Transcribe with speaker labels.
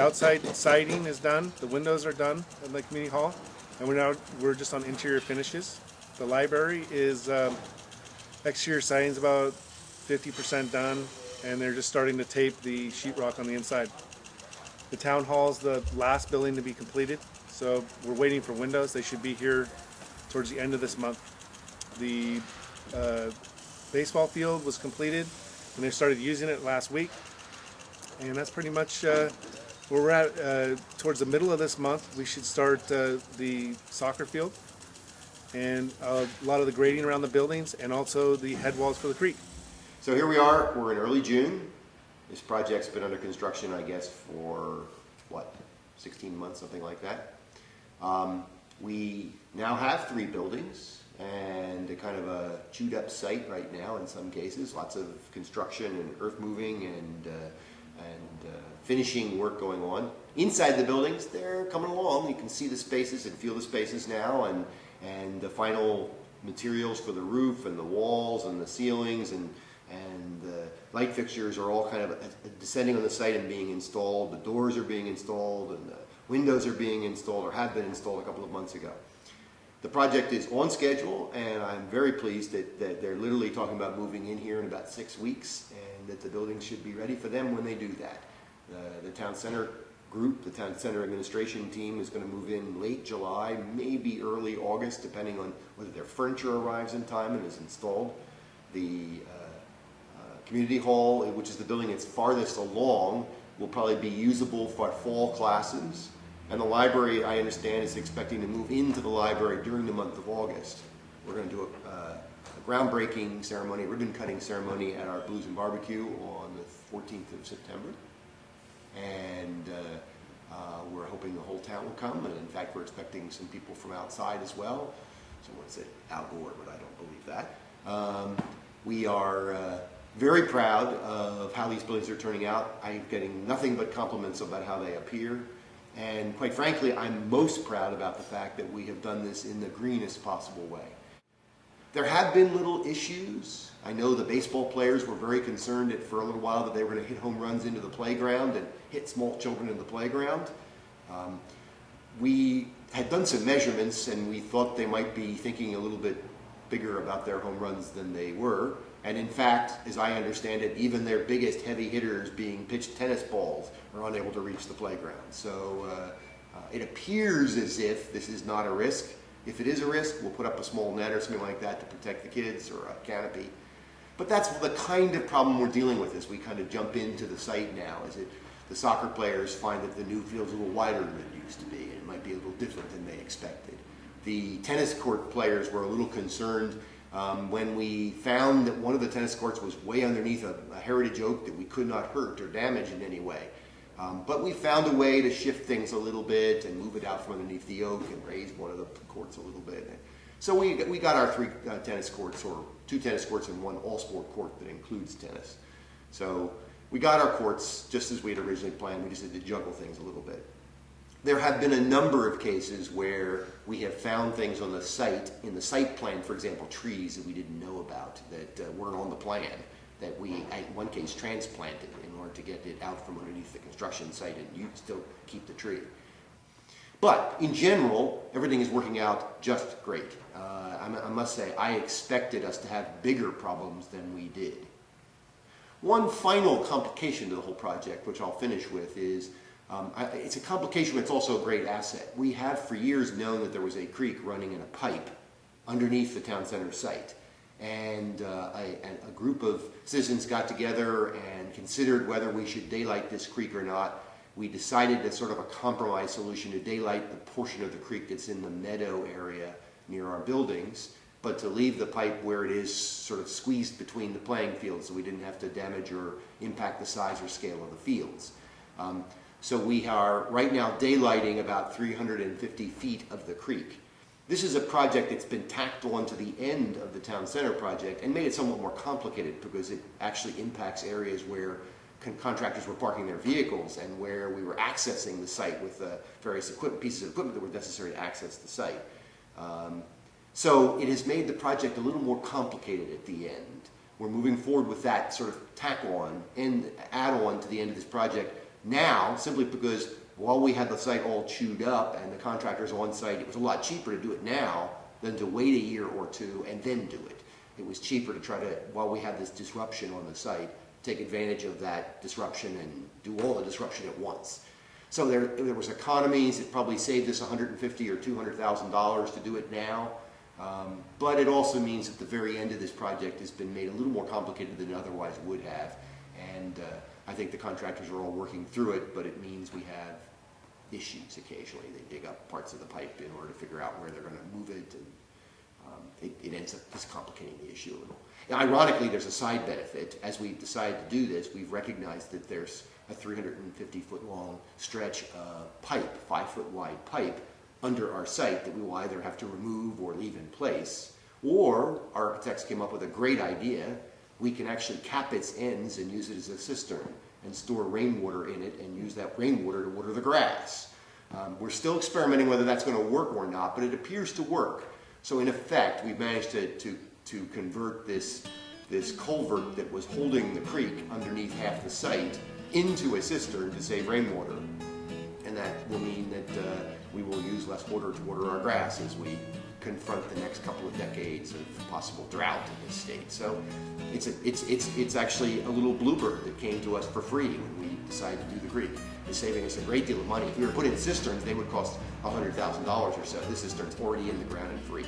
Speaker 1: outside siding is done, the windows are done in the community hall, and we're just on interior finishes. The library is exterior siding's about 50% done, and they're just starting to tape the sheetrock on the inside. The town hall's the last building to be completed, so we're waiting for windows. They should be here towards the end of this month. The baseball field was completed, and they started using it last week, and that's pretty much where we're at. Towards the middle of this month, we should start the soccer field and a lot of the grading around the buildings, and also the head walls for the creek.
Speaker 2: So here we are, we're in early June. This project's been under construction, I guess, for, 16 months, something like that. We now have 3 buildings and a kind of a chewed up site right now in some cases. Lots of construction and earth moving and finishing work going on. Inside the buildings, they're coming along. You can see the spaces and feel the spaces now, and the final materials for the roof and the walls and the ceilings and the light fixtures are all kind of descending on the site and being installed. The doors are being installed and the windows are being installed or have been installed a couple of months ago. The project is on schedule, and I'm very pleased that they're literally talking about moving in here in about 6 weeks, and that the building should be ready for them when they do that. The town center group, the town center administration team, is going to move in late July, maybe early August, depending on whether their furniture arrives in time and is installed. The community hall, which is the building that's farthest along, will probably be usable for fall classes. And the library, I understand, is expecting to move into the library during the month of August. We're going to do a groundbreaking ceremony, ribbon cutting ceremony at our Blues and Barbecue on the 14th of September. And we're hoping the whole town will come, and in fact we're expecting some people from outside as well. Someone said Al Gore, but I don't believe that. We are very proud of how these buildings are turning out. I'm getting nothing but compliments about how they appear. And quite frankly, I'm most proud about the fact that we have done this in the greenest possible way. There have been little issues. I know the baseball players were very concerned for a little while that they were going to hit home runs into the playground and hit small children in the playground. We had done some measurements, and we thought they might be thinking a little bit bigger about their home runs than they were. And in fact, as I understand it, even their biggest heavy hitters being pitched tennis balls are unable to reach the playground. So it appears as if this is not a risk. If it is a risk, we'll put up a small net or something like that to protect the kids, or a canopy. But that's the kind of problem we're dealing with as we kind of jump into the site now. The soccer players find that the new field's a little wider than it used to be, and it might be a little different than they expected. The tennis court players were a little concerned when we found that one of the tennis courts was way underneath a heritage oak that we could not hurt or damage in any way. But we found a way to shift things a little bit and move it out from underneath the oak and raise one of the courts a little bit. So we got our 3 tennis courts, or 2 tennis courts and 1 all-sport court that includes tennis. So we got our courts just as we had originally planned. We just had to juggle things a little bit. There have been a number of cases where we have found things on the site, in the site plan, for example, trees that we didn't know about, that weren't on the plan, that we, in one case, transplanted in order to get it out from underneath the construction site, and you still keep the tree. But in general, everything is working out just great. I must say, I expected us to have bigger problems than we did. One final complication to the whole project, which I'll finish with, is it's a complication, but it's also a great asset. We have for years known that there was a creek running in a pipe underneath the town center site. And a group of citizens got together and considered whether we should daylight this creek or not. We decided as sort of a compromise solution to daylight the portion of the creek that's in the meadow area near our buildings, but to leave the pipe where it is sort of squeezed between the playing fields, so we didn't have to damage or impact the size or scale of the fields. So we are right now daylighting about 350 feet of the creek. This is a project that's been tacked on to the end of the town center project and made it somewhat more complicated because it actually impacts areas where contractors were parking their vehicles and where we were accessing the site with various pieces of equipment that were necessary to access the site. So it has made the project a little more complicated at the end. We're moving forward with that sort of tack on and add on to the end of this project Now, simply because while we had the site all chewed up and the contractors on site, it was a lot cheaper to do it now than to wait a year or two and then do it. It was cheaper to try to, while we had this disruption on the site, take advantage of that disruption and do all the disruption at once. So there was economies. It probably saved us $150,000 or $200,000 to do it now. But it also means that the very end of this project has been made a little more complicated than it otherwise would have. And I think the contractors are all working through it, but it means we have issues occasionally. They dig up parts of the pipe in order to figure out where they're going to move it, and it ends up just complicating the issue a little. Now, ironically, there's a side benefit. As we decide to do this, we've recognized that there's a 350-foot long stretch of pipe, 5-foot wide pipe, under our site that we will either have to remove or leave in place, or our architects came up with a great idea. We can actually cap its ends and use it as a cistern and store rainwater in it and use that rainwater to water the grass. We're still experimenting whether that's going to work or not, but it appears to work. So in effect, we've managed to convert this culvert that was holding the creek underneath half the site into a cistern to save rainwater. And that will mean that we will use less water to water our grass as we confront the next couple of decades of possible drought in this state. So it's actually a little bluebird that came to us for free when we decided to do the creek. It's saving us a great deal of money. If we were to put in cisterns, they would cost $100,000 or so. This cistern's already in the ground and free.